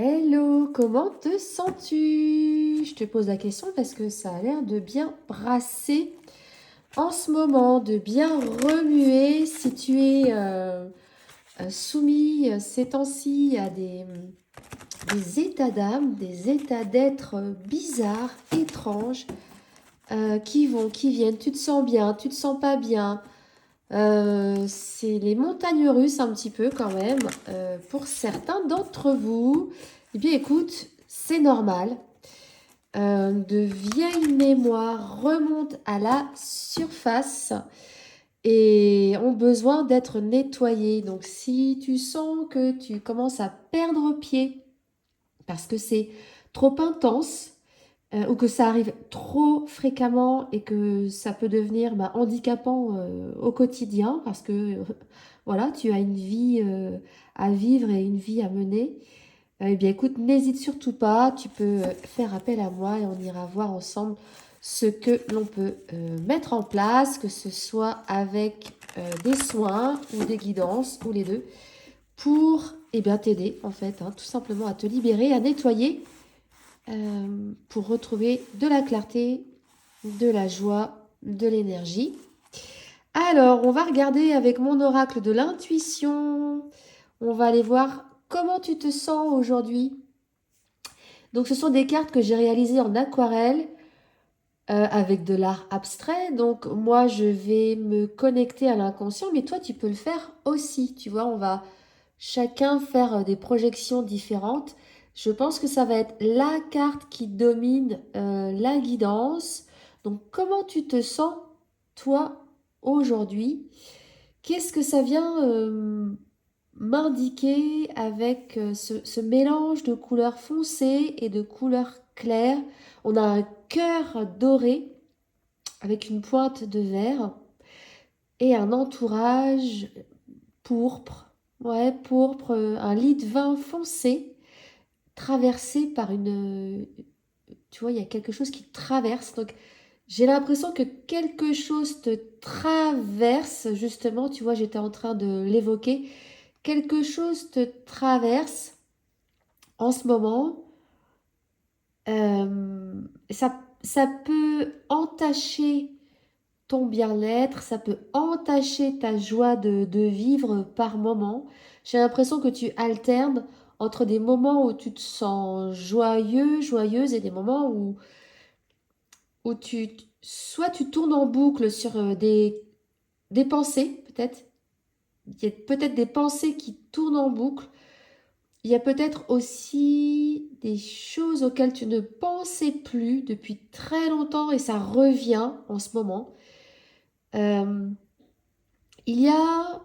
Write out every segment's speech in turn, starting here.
Hello, comment te sens-tu? Je te pose la question parce que ça a l'air de bien brasser en ce moment, de bien remuer. Si tu es soumis ces temps-ci à des états d'âme, des états d'être bizarres, étranges, qui vont, qui viennent, tu te sens bien, tu te sens pas bien. C'est les montagnes russes un petit peu quand même. Pour certains d'entre vous, eh bien écoute, c'est normal. De vieilles mémoires remontent à la surface et ont besoin d'être nettoyées. Donc si tu sens que tu commences à perdre pied parce que c'est trop intense, ou que ça arrive trop fréquemment et que ça peut devenir handicapant au quotidien parce que voilà, tu as une vie à vivre et une vie à mener, eh bien écoute, n'hésite surtout pas, tu peux faire appel à moi et on ira voir ensemble ce que l'on peut mettre en place, que ce soit avec des soins ou des guidances ou les deux, pour t'aider en fait, tout simplement à te libérer, à nettoyer pour retrouver de la clarté, de la joie, de l'énergie. Alors, on va regarder avec mon oracle de l'intuition. On va aller voir comment tu te sens aujourd'hui. Donc, ce sont des cartes que j'ai réalisées en aquarelle avec de l'art abstrait. Donc, moi, je vais me connecter à l'inconscient, mais toi, tu peux le faire aussi. Tu vois, on va chacun faire des projections différentes. Je pense que ça va être la carte qui domine la guidance. Donc, comment tu te sens, toi, aujourd'hui? Qu'est-ce que ça vient m'indiquer avec ce mélange de couleurs foncées et de couleurs claires? On a un cœur doré avec une pointe de vert et un entourage pourpre. Ouais, pourpre, un lit de vin foncé traversé par une... Tu vois, il y a quelque chose qui traverse. Donc, j'ai l'impression que quelque chose te traverse, justement. Tu vois, j'étais en train de l'évoquer. Quelque chose te traverse en ce moment. Ça peut entacher ton bien-être, ça peut entacher ta joie de vivre par moment. J'ai l'impression que tu alternes entre des moments où tu te sens joyeux, joyeuse et des moments où soit tu tournes en boucle sur des pensées, peut-être. Il y a peut-être des pensées qui tournent en boucle. Il y a peut-être aussi des choses auxquelles tu ne pensais plus depuis très longtemps et ça revient en ce moment. Euh, il y a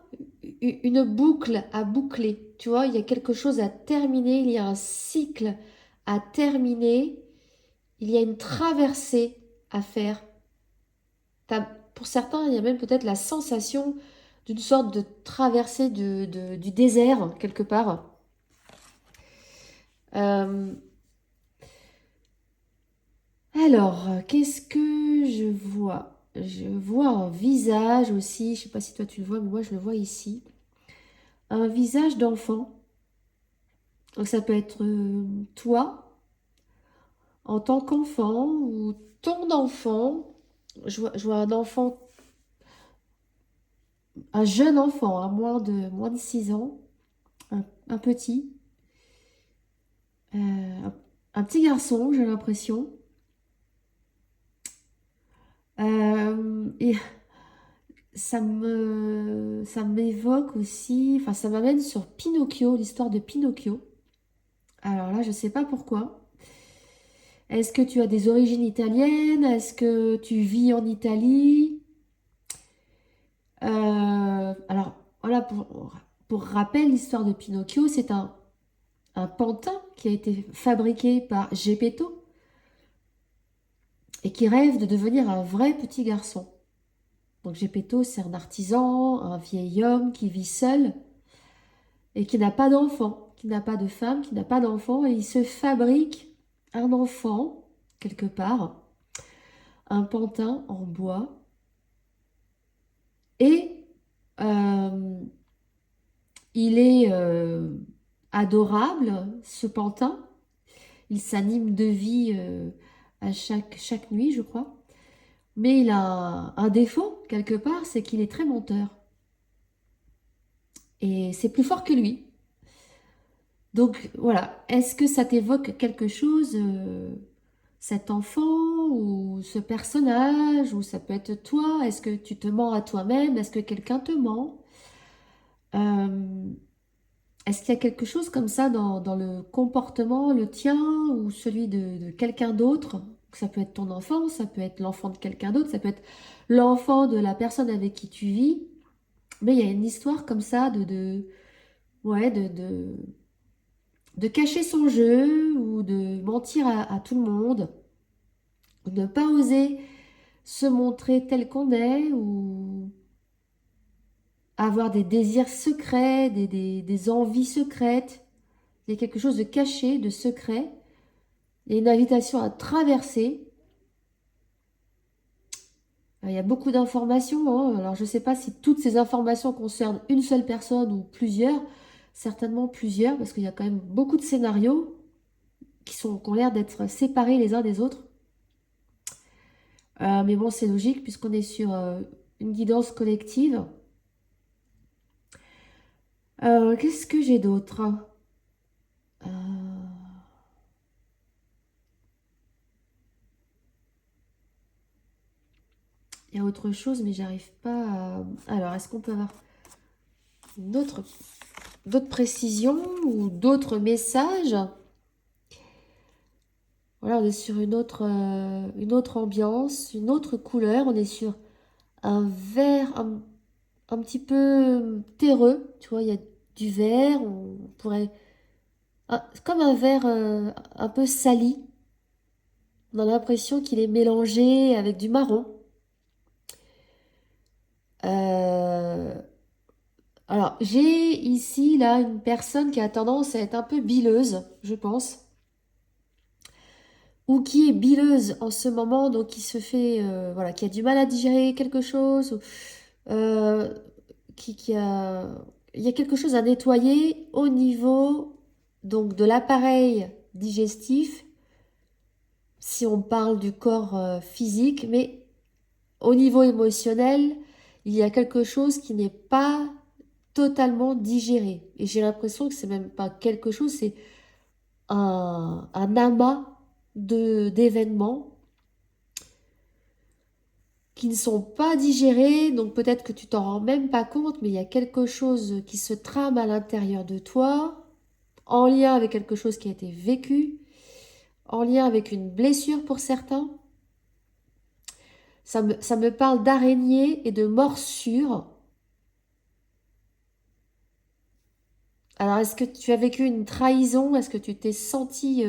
une boucle à boucler, tu vois, il y a quelque chose à terminer, il y a un cycle à terminer, il y a une traversée à faire. Pour certains, il y a même peut-être la sensation d'une sorte de traversée du désert, quelque part. Euh, alors, qu'est-ce que je vois? Je vois un visage aussi, je sais pas si toi tu le vois, mais moi je le vois ici. Un visage d'enfant. Donc ça peut être toi en tant qu'enfant ou ton enfant. Je vois un enfant, un jeune enfant, à moins de 6 ans, un petit, un petit garçon, j'ai l'impression. Et ça m'évoque aussi, enfin ça m'amène sur Pinocchio, l'histoire de Pinocchio. Alors là, je sais pas pourquoi. Est-ce que tu as des origines italiennes? Est-ce que tu vis en Italie? Alors, voilà, pour rappel, l'histoire de Pinocchio, c'est un pantin qui a été fabriqué par Geppetto et qui rêve de devenir un vrai petit garçon. Donc Geppetto, c'est un artisan, un vieil homme qui vit seul et qui n'a pas d'enfant, qui n'a pas de femme, qui n'a pas d'enfant, et il se fabrique un enfant, quelque part, un pantin en bois, et il est adorable, ce pantin. Il s'anime de vie à chaque nuit, je crois. Mais il a un défaut, quelque part, c'est qu'il est très menteur. Et c'est plus fort que lui. Donc voilà, est-ce que ça t'évoque quelque chose, cet enfant ou ce personnage, ou ça peut être toi? Est-ce que tu te mens à toi-même? Est-ce que quelqu'un te ment? Euh, Est-ce qu'il y a quelque chose comme ça dans le comportement, le tien ou celui de quelqu'un d'autre? Ça peut être ton enfant, ça peut être l'enfant de quelqu'un d'autre, ça peut être l'enfant de la personne avec qui tu vis. Mais il y a une histoire comme ça ouais, de cacher son jeu ou de mentir à tout le monde, ou de ne pas oser se montrer tel qu'on est ou avoir des désirs secrets, des envies secrètes. Il y a quelque chose de caché, de secret. Il y a une invitation à traverser. Il y a beaucoup d'informations, hein. Alors, je ne sais pas si toutes ces informations concernent une seule personne ou plusieurs. Certainement plusieurs, parce qu'il y a quand même beaucoup de scénarios qui ont l'air d'être séparés les uns des autres. Mais bon, c'est logique puisqu'on est sur une guidance collective. Qu'est-ce que j'ai d'autre? Euh, Il y a autre chose, mais j'arrive pas à... Alors, est-ce qu'on peut avoir d'autres précisions ou d'autres messages? Voilà, on est sur une autre ambiance, une autre couleur. On est sur un vert un petit peu terreux. Tu vois, il y a du vert. On pourrait... comme un vert un peu sali. On a l'impression qu'il est mélangé avec du marron. Euh, Alors, j'ai ici, là, une personne qui a tendance à être un peu bileuse, je pense, ou qui est bileuse en ce moment, donc qui se fait, voilà, qui a du mal à digérer quelque chose, ou, euh, qui a, il y a quelque chose à nettoyer au niveau, donc, de l'appareil digestif, si on parle du corps, physique, mais au niveau émotionnel, il y a quelque chose qui n'est pas totalement digéré. Et j'ai l'impression que c'est même pas quelque chose, c'est un amas d'événements qui ne sont pas digérés. Donc peut-être que tu t'en rends même pas compte, mais il y a quelque chose qui se trame à l'intérieur de toi, en lien avec quelque chose qui a été vécu, en lien avec une blessure pour certains. Ça me parle d'araignées et de morsures. Alors, est-ce que tu as vécu une trahison? Est-ce que tu t'es senti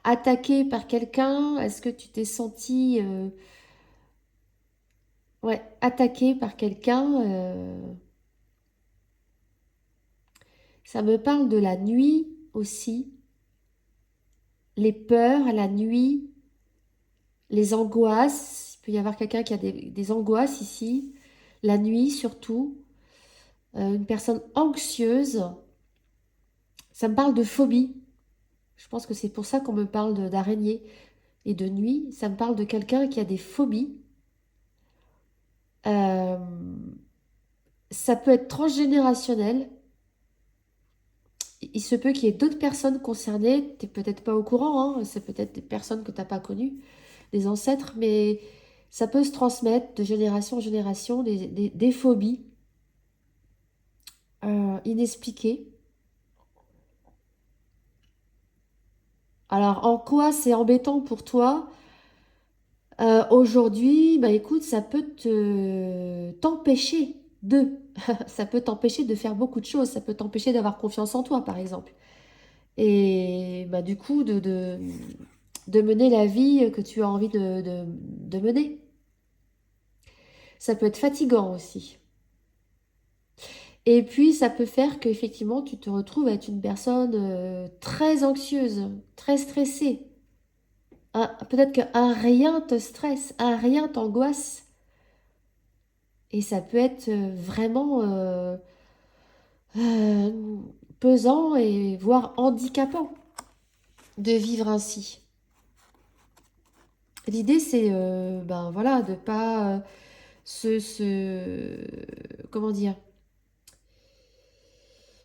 attaqué par quelqu'un? Est-ce que tu t'es senti ouais, attaqué par quelqu'un? Ça me parle de la nuit aussi. Les peurs, la nuit, les angoisses. Il peut y avoir quelqu'un qui a des angoisses ici. La nuit surtout. Une personne anxieuse. Ça me parle de phobie. Je pense que c'est pour ça qu'on me parle d'araignée et de nuit. Ça me parle de quelqu'un qui a des phobies. Euh, Ça peut être transgénérationnel. Il se peut qu'il y ait d'autres personnes concernées. Tu n'es peut-être pas au courant, hein. C'est peut-être des personnes que tu n'as pas connues, des ancêtres, mais ça peut se transmettre de génération en génération, des phobies inexpliquées. Alors, en quoi c'est embêtant pour toi? Aujourd'hui, bah écoute, ça peut t'empêcher de. Ça peut t'empêcher de faire beaucoup de choses. Ça peut t'empêcher d'avoir confiance en toi, par exemple. Et bah, du coup, de mener la vie que tu as envie de mener. Ça peut être fatigant aussi. Et puis, ça peut faire qu'effectivement, tu te retrouves à être une personne très anxieuse, très stressée. Peut-être qu'un rien te stresse, un rien t'angoisse. Et ça peut être vraiment euh, pesant et voire handicapant de vivre ainsi. L'idée, c'est ben voilà, de pas comment dire,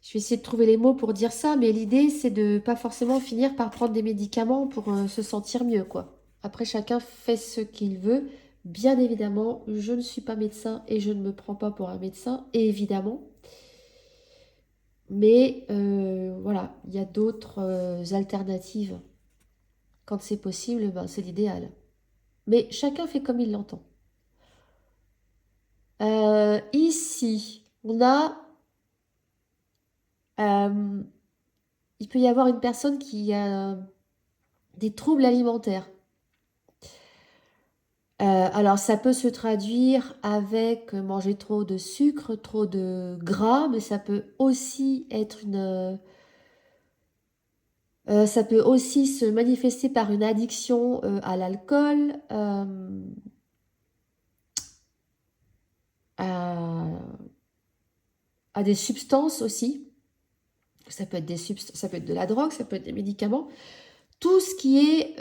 je vais essayer de trouver les mots pour dire ça, mais l'idée, c'est de pas forcément finir par prendre des médicaments pour se sentir mieux, quoi. Après, chacun fait ce qu'il veut. Bien évidemment, je ne suis pas médecin et je ne me prends pas pour un médecin, évidemment. Mais voilà, il y a d'autres alternatives. Quand c'est possible, ben, c'est l'idéal. Mais chacun fait comme il l'entend. Ici, on a... il peut y avoir une personne qui a des troubles alimentaires. Alors, ça peut se traduire avec manger trop de sucre, trop de gras, mais ça peut aussi être ça peut aussi se manifester par une addiction à l'alcool, à, à des substances aussi. Ça peut être ça peut être de la drogue, ça peut être des médicaments. Tout ce qui est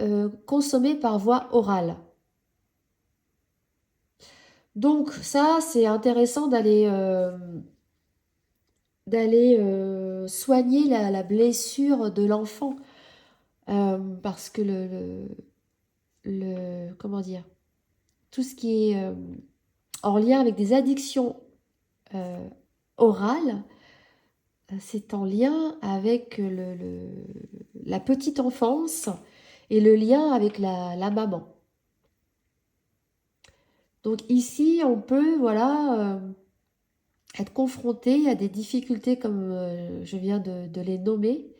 consommé par voie orale. Donc ça, c'est intéressant d'aller soigner la blessure de l'enfant. Parce que comment dire, tout ce qui est en lien avec des addictions orales, c'est en lien avec la petite enfance et le lien avec la maman. Donc ici, on peut, voilà, être confronté à des difficultés comme je viens de les nommer,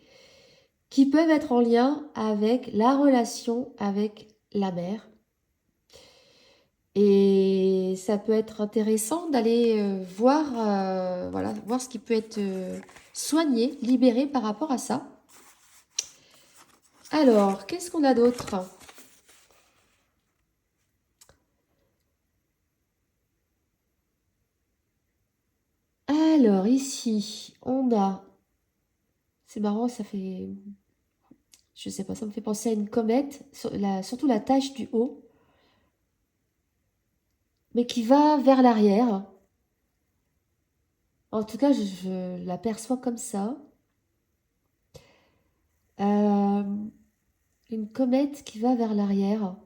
qui peuvent être en lien avec la relation avec la mère. Et ça peut être intéressant d'aller voir, voilà, voir ce qui peut être soigné, libéré par rapport à ça. Alors, qu'est-ce qu'on a d'autre? Alors, ici, on a... C'est marrant, ça fait... Je sais pas, ça me fait penser à une comète, surtout la tache du haut, mais qui va vers l'arrière. En tout cas, je l'aperçois comme ça. Euh, une comète qui va vers l'arrière.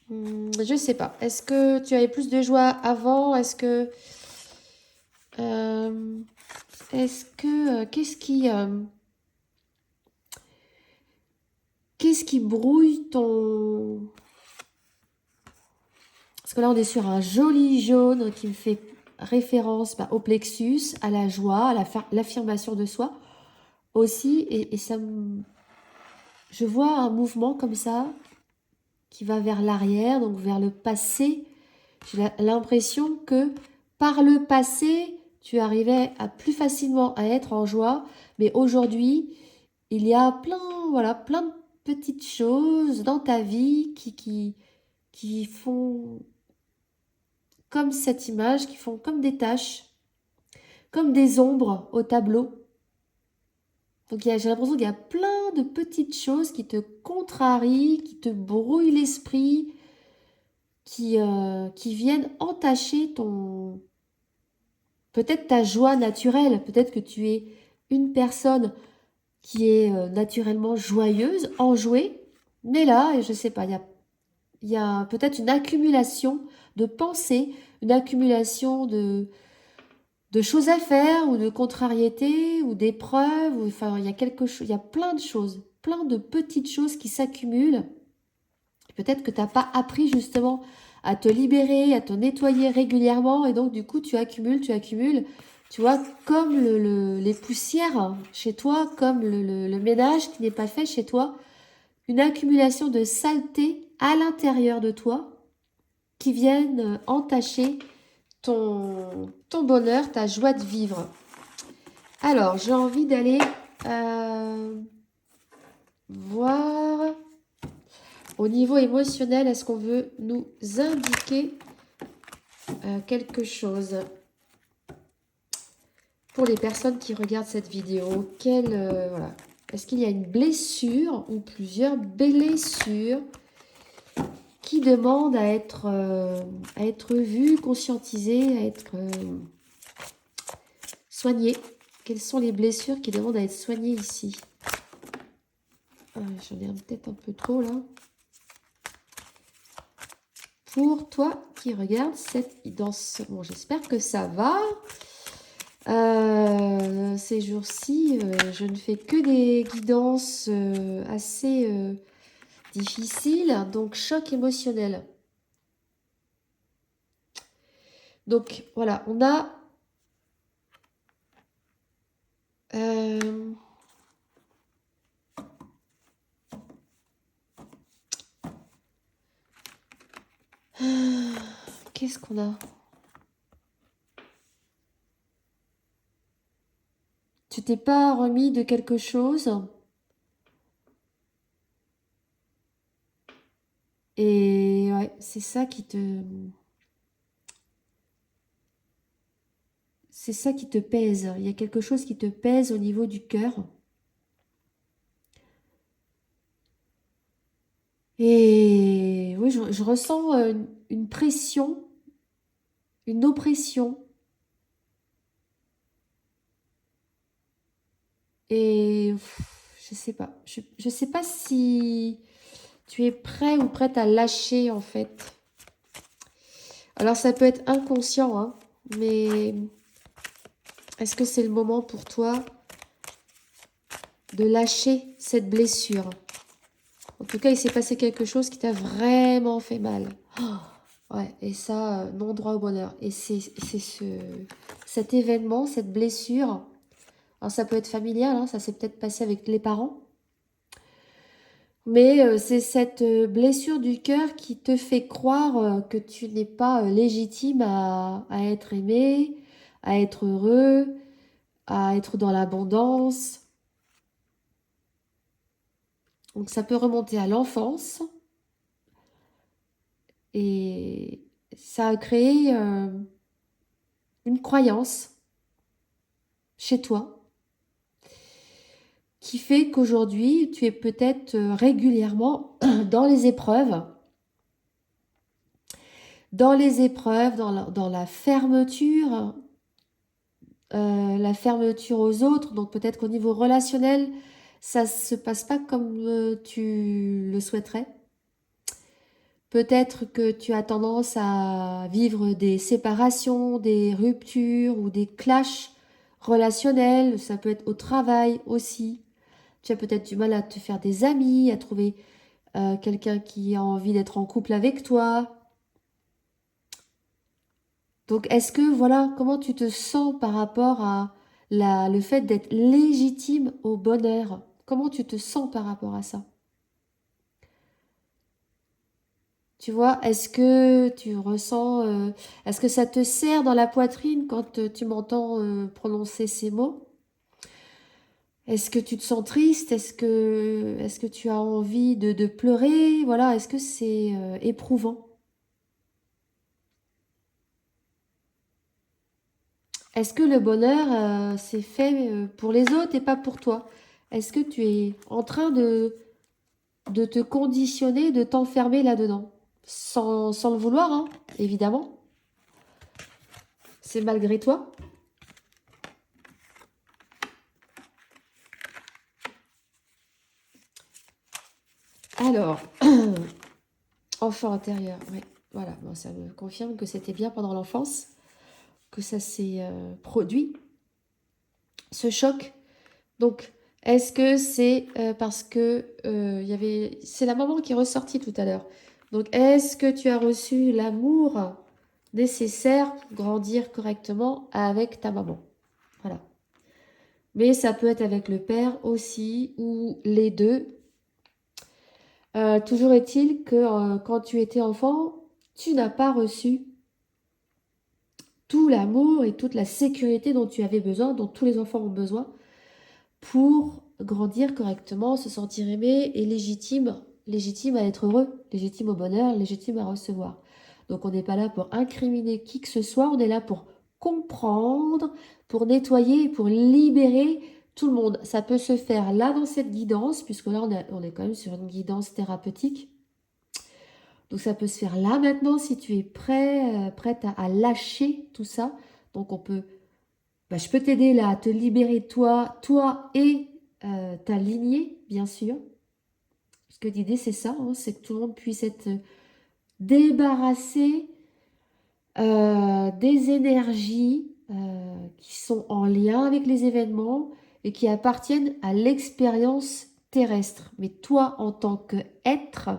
Je sais pas. Est-ce que tu avais plus de joie avant? Euh, qu'est-ce qui brouille ton... Parce que là, on est sur un joli jaune qui me fait référence au plexus, à la joie, à l'affirmation de soi aussi. Et ça me... Je vois un mouvement comme ça qui va vers l'arrière, donc vers le passé. J'ai l'impression que par le passé, tu arrivais à plus facilement à être en joie, mais aujourd'hui, il y a plein, voilà, plein de petites choses dans ta vie qui font comme cette image, qui font comme des taches, comme des ombres au tableau. Donc j'ai l'impression qu'il y a plein de petites choses qui te contrarient, qui te brouillent l'esprit, qui viennent entacher peut-être ta joie naturelle. Peut-être que tu es une personne qui est naturellement joyeuse, enjouée, mais là, je sais pas, il y a peut-être une accumulation de pensées, une accumulation de choses à faire ou de contrariétés ou d'épreuves. Enfin, il y a quelque chose, il y a plein de choses, plein de petites choses qui s'accumulent. Peut-être que tu n'as pas appris justement à te libérer, à te nettoyer régulièrement et donc du coup tu accumules, tu vois, comme les poussières chez toi, comme le ménage qui n'est pas fait chez toi, une accumulation de saleté à l'intérieur de toi qui viennent entacher ton bonheur, ta joie de vivre. Alors, j'ai envie d'aller voir au niveau émotionnel, est-ce qu'on veut nous indiquer quelque chose? pour les personnes qui regardent cette vidéo, voilà. Est-ce qu'il y a une blessure ou plusieurs blessures qui demandent à être vues, conscientisées, à être soignées? Quelles sont les blessures qui demandent à être soignées ici? J'en ai peut-être un peu trop là. Pour toi qui regarde cette danse, bon, j'espère que ça va. Ces jours-ci, je ne fais que des guidances assez difficiles, donc choc émotionnel. Donc voilà, on a qu'est-ce qu'on a? Tu t'es pas remis de quelque chose et ouais, c'est ça qui te... C'est ça qui te pèse. Il y a quelque chose qui te pèse au niveau du cœur. Et oui, je ressens une pression, une oppression. Et je sais pas. Je sais pas si tu es prêt ou prête à lâcher en fait. Alors ça peut être inconscient, hein, mais est-ce que c'est le moment pour toi de lâcher cette blessure? En tout cas, il s'est passé quelque chose qui t'a vraiment fait mal. Oh, ouais, et ça, non droit au bonheur. Et c'est cet événement, cette blessure. Alors ça peut être familial, hein, ça s'est peut-être passé avec les parents. Mais c'est cette blessure du cœur qui te fait croire que tu n'es pas légitime à être aimé, à être heureux, à être dans l'abondance. Donc ça peut remonter à l'enfance. Et ça a créé une croyance chez toi qui fait qu'aujourd'hui, tu es peut-être régulièrement dans les épreuves, dans la fermeture, aux autres. Donc peut-être qu'au niveau relationnel, ça se passe pas comme tu le souhaiterais. Peut-être que tu as tendance à vivre des séparations, des ruptures ou des clashs relationnels. Ça peut être au travail aussi. Tu as peut-être du mal à te faire des amis, à trouver quelqu'un qui a envie d'être en couple avec toi. Donc, est-ce que, voilà, comment tu te sens par rapport à le fait d'être légitime au bonheur? Comment tu te sens par rapport à ça? Tu vois, est-ce que tu ressens, est-ce que ça te serre dans la poitrine quand tu m'entends prononcer ces mots? Est-ce que tu te sens triste? Est-ce que tu as envie de pleurer? Voilà, est-ce que c'est éprouvant? Est-ce que le bonheur, c'est fait pour les autres et pas pour toi? Est-ce que tu es en train de te conditionner, de t'enfermer là-dedans? Sans le vouloir, hein, évidemment. C'est malgré toi. Alors, enfant intérieur, oui. Voilà, bon, ça me confirme que c'était bien pendant l'enfance, que ça s'est produit, ce choc. Donc, est-ce que c'est parce que c'est la maman qui est ressortie tout à l'heure. Donc, est-ce que tu as reçu l'amour nécessaire pour grandir correctement avec ta maman? Voilà. Mais ça peut être avec le père aussi, ou les deux. Toujours est-il que quand tu étais enfant, tu n'as pas reçu tout l'amour et toute la sécurité dont tu avais besoin, dont tous les enfants ont besoin, pour grandir correctement, se sentir aimé et légitime à être heureux, légitime au bonheur, légitime à recevoir. Donc on n'est pas là pour incriminer qui que ce soit, on est là pour comprendre, pour nettoyer, pour libérer tout le monde. Ça peut se faire là dans cette guidance, puisque là on est quand même sur une guidance thérapeutique. Donc ça peut se faire là maintenant si tu es prêt, prête à lâcher tout ça. Donc je peux t'aider là à te libérer toi et ta lignée, bien sûr. Parce que l'idée c'est ça, hein, c'est que tout le monde puisse être débarrassé des énergies qui sont en lien avec les événements et qui appartiennent à l'expérience terrestre. Mais toi, en tant qu'être,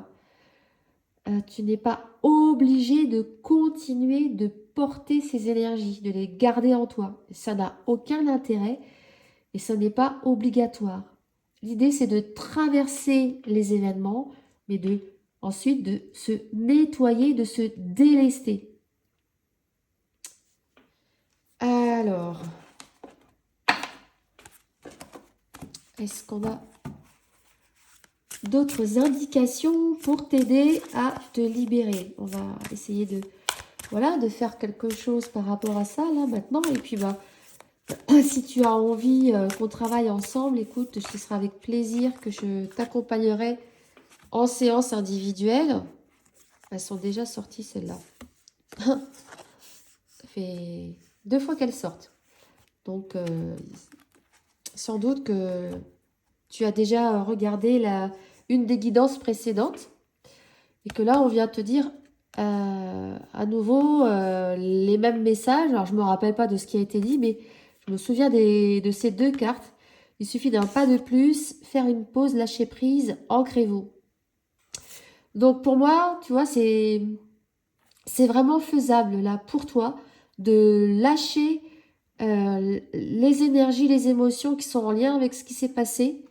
tu n'es pas obligé de continuer de porter ces énergies, de les garder en toi. Ça n'a aucun intérêt et ça n'est pas obligatoire. L'idée, c'est de traverser les événements, mais ensuite de se nettoyer, de se délester. Alors, est-ce qu'on a d'autres indications pour t'aider à te libérer? On va essayer de faire quelque chose par rapport à ça, là, maintenant. Et puis, si tu as envie qu'on travaille ensemble, écoute, ce sera avec plaisir que je t'accompagnerai en séance individuelle. Elles sont déjà sorties, celles-là. Ça fait 2 fois qu'elles sortent. Donc, sans doute que tu as déjà regardé une des guidances précédentes et que là, on vient te dire à nouveau les mêmes messages. Alors, je ne me rappelle pas de ce qui a été dit, mais je me souviens de ces 2 cartes. Il suffit d'un pas de plus, faire une pause, lâcher prise, ancrez-vous. Donc, pour moi, tu vois, c'est vraiment faisable, là, pour toi, de lâcher les énergies, les émotions qui sont en lien avec ce qui s'est passé.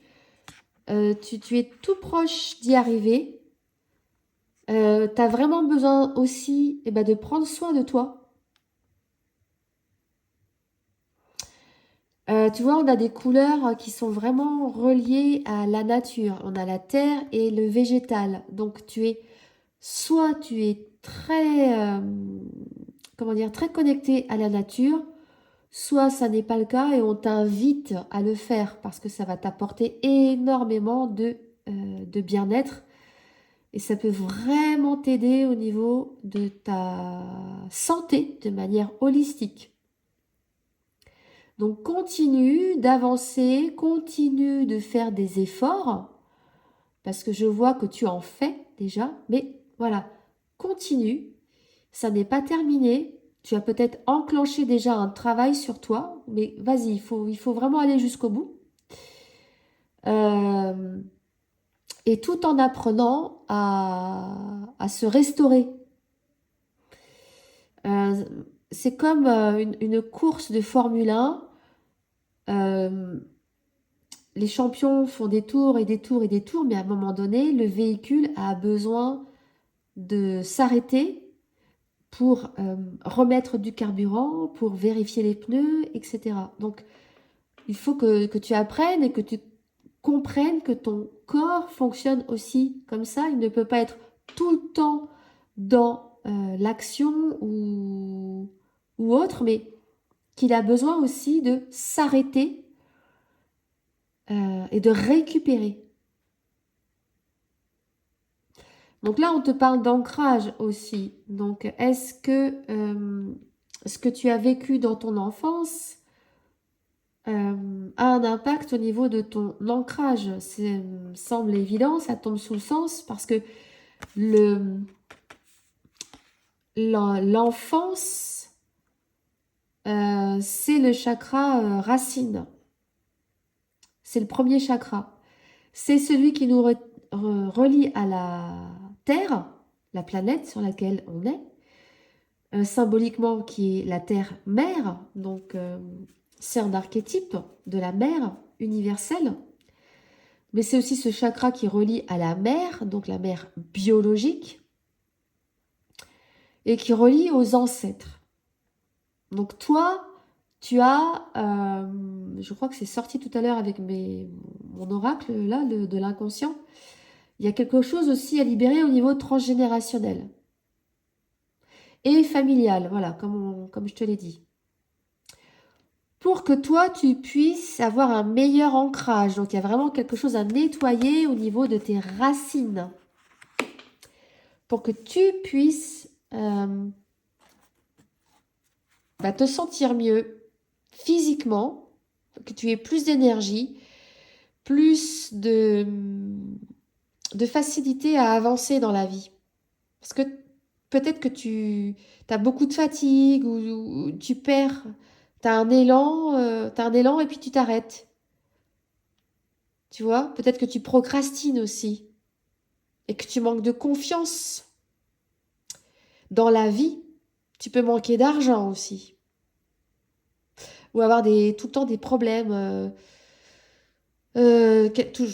Tu es tout proche d'y arriver. Tu as vraiment besoin aussi de prendre soin de toi. Tu vois, on a des couleurs qui sont vraiment reliées à la nature. On a la terre et le végétal. Donc, soit tu es très, comment dire, très connecté à la nature, soit ça n'est pas le cas et on t'invite à le faire parce que ça va t'apporter énormément de bien-être. Et ça peut vraiment t'aider au niveau de ta santé de manière holistique. Donc continue d'avancer, continue de faire des efforts, parce que je vois que tu en fais déjà, mais voilà, continue, ça n'est pas terminé, tu as peut-être enclenché déjà un travail sur toi, mais vas-y, il faut vraiment aller jusqu'au bout. Et tout en apprenant à se restaurer. C'est comme une course de Formule 1. Les champions font des tours et des tours et des tours, mais à un moment donné, le véhicule a besoin de s'arrêter pour remettre du carburant, pour vérifier les pneus, etc. Donc, il faut que tu apprennes et que tu comprennes que ton corps fonctionne aussi comme ça. Il ne peut pas être tout le temps dans l'action ou autre, mais qu'il a besoin aussi de s'arrêter et de récupérer. Donc là, on te parle d'ancrage aussi. Donc, est-ce que ce que tu as vécu dans ton enfance a un impact au niveau de ton ancrage? Ça me semble évident, ça tombe sous le sens parce que l'enfance, c'est le chakra racine. C'est le premier chakra. C'est celui qui nous relie à la Terre, la planète sur laquelle on est, symboliquement qui est la Terre-Mère. Donc, c'est un archétype de la mère universelle. Mais c'est aussi ce chakra qui relie à la mère, donc la mère biologique, et qui relie aux ancêtres. Donc toi, tu as, je crois que c'est sorti tout à l'heure avec mon oracle là de l'inconscient, il y a quelque chose aussi à libérer au niveau transgénérationnel et familial, voilà, comme je te l'ai dit. pour que toi, tu puisses avoir un meilleur ancrage. Donc, il y a vraiment quelque chose à nettoyer au niveau de tes racines. Pour que tu puisses te sentir mieux physiquement, que tu aies plus d'énergie, plus de facilité à avancer dans la vie. Parce que peut-être que tu as beaucoup de fatigue ou tu perds, tu as un élan et puis tu t'arrêtes. Tu vois, peut-être que tu procrastines aussi et que tu manques de confiance dans la vie. Tu peux manquer d'argent aussi ou avoir tout le temps des problèmes.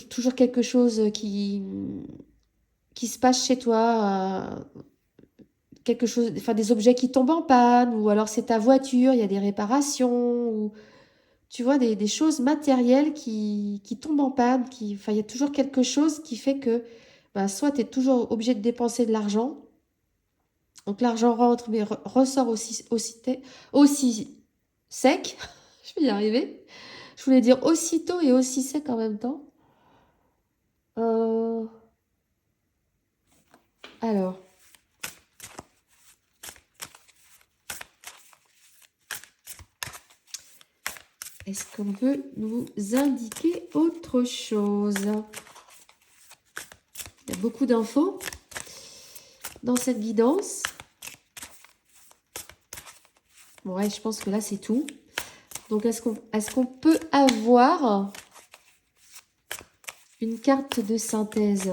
Toujours quelque chose qui se passe chez toi, quelque chose, enfin des objets qui tombent en panne, ou alors c'est ta voiture, il y a des réparations, ou tu vois, des choses matérielles qui tombent en panne, enfin il y a toujours quelque chose qui fait que soit tu es toujours obligé de dépenser de l'argent, donc l'argent rentre mais ressort aussi sec, je vais y arriver, je voulais dire aussitôt et aussi sec en même temps. Alors, est-ce qu'on peut nous indiquer autre chose? Il y a beaucoup d'infos dans cette guidance. Bon, ouais, je pense que là, c'est tout. Donc, est-ce qu'on peut avoir une carte de synthèse?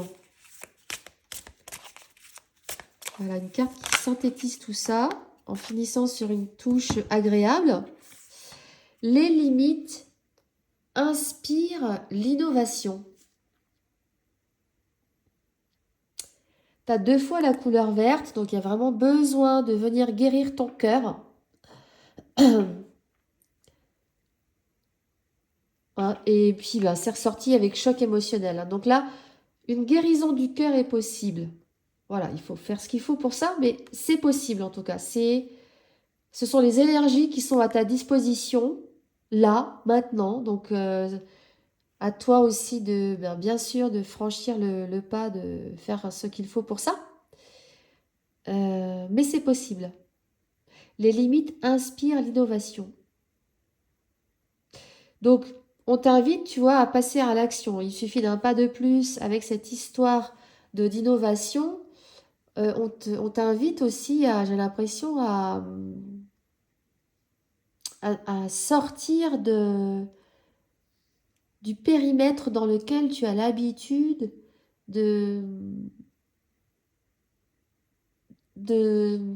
Voilà, une carte qui synthétise tout ça en finissant sur une touche agréable. Les limites inspirent l'innovation. Tu as 2 fois la couleur verte, donc il y a vraiment besoin de venir guérir ton cœur. Et puis, c'est ressorti avec choc émotionnel. Donc là, une guérison du cœur est possible. Voilà, il faut faire ce qu'il faut pour ça, mais c'est possible en tout cas. Ce sont les énergies qui sont à ta disposition, là, maintenant. Donc, à toi aussi de, bien sûr, de franchir le pas, de faire ce qu'il faut pour ça. Mais c'est possible. Les limites inspirent l'innovation. Donc, on t'invite, tu vois, à passer à l'action. Il suffit d'un pas de plus avec cette histoire d'innovation. On t'invite aussi, j'ai l'impression, à sortir du périmètre dans lequel tu as l'habitude de,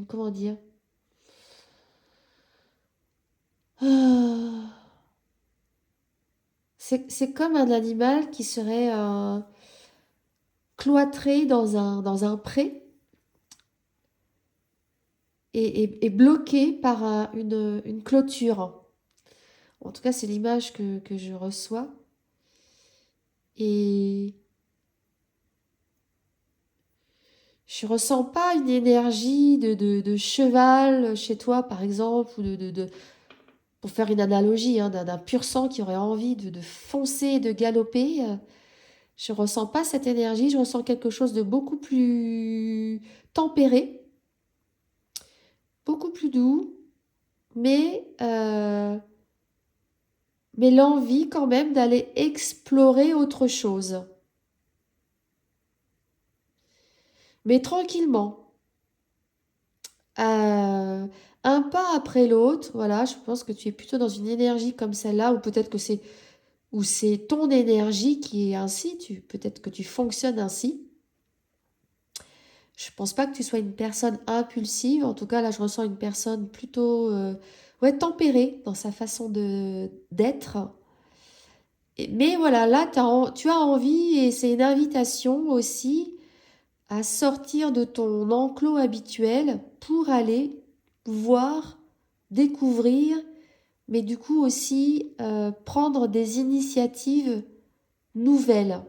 comment dire, Ah. C'est comme un animal qui serait cloîtré dans un pré et bloqué par une clôture. En tout cas, c'est l'image que je reçois. Et je ressens pas une énergie de cheval chez toi, par exemple, ou pour faire une analogie, d'un pur sang qui aurait envie de foncer, de galoper. Je ressens pas cette énergie, je ressens quelque chose de beaucoup plus tempéré, beaucoup plus doux, mais, mais l'envie quand même d'aller explorer autre chose. Mais tranquillement. Un pas après l'autre, voilà, je pense que tu es plutôt dans une énergie comme celle-là, ou peut-être que c'est ton énergie qui est ainsi, peut-être que tu fonctionnes ainsi. Je pense pas que tu sois une personne impulsive, en tout cas là je ressens une personne plutôt tempérée dans sa façon d'être. Mais voilà, là tu as envie, et c'est une invitation aussi à sortir de ton enclos habituel pour aller voir, découvrir, mais du coup aussi prendre des initiatives nouvelles.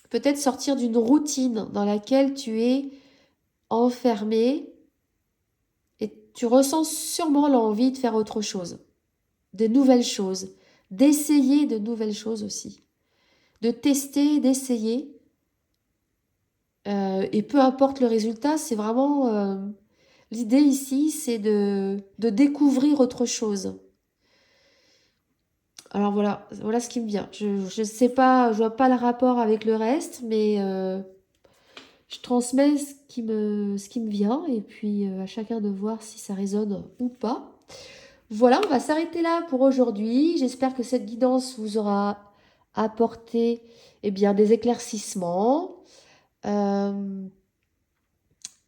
Peut-être sortir d'une routine dans laquelle tu es enfermé et tu ressens sûrement l'envie de faire autre chose, de nouvelles choses, d'essayer de nouvelles choses aussi, de tester, d'essayer. Et peu importe le résultat, c'est vraiment... l'idée ici, c'est de découvrir autre chose. Alors voilà, voilà ce qui me vient. Je sais pas, je vois pas le rapport avec le reste, mais je transmets ce qui me vient et puis à chacun de voir si ça résonne ou pas. Voilà, on va s'arrêter là pour aujourd'hui. J'espère que cette guidance vous aura apporté eh bien, des éclaircissements, euh,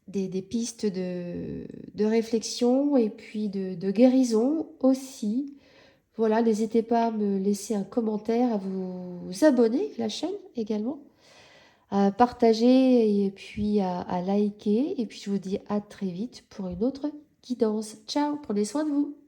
des pistes de réflexion et puis de guérison aussi. Voilà, n'hésitez pas à me laisser un commentaire, à vous abonner à la chaîne également, à partager et puis à liker. Et puis je vous dis à très vite pour une autre guidance. Ciao, prenez soin de vous.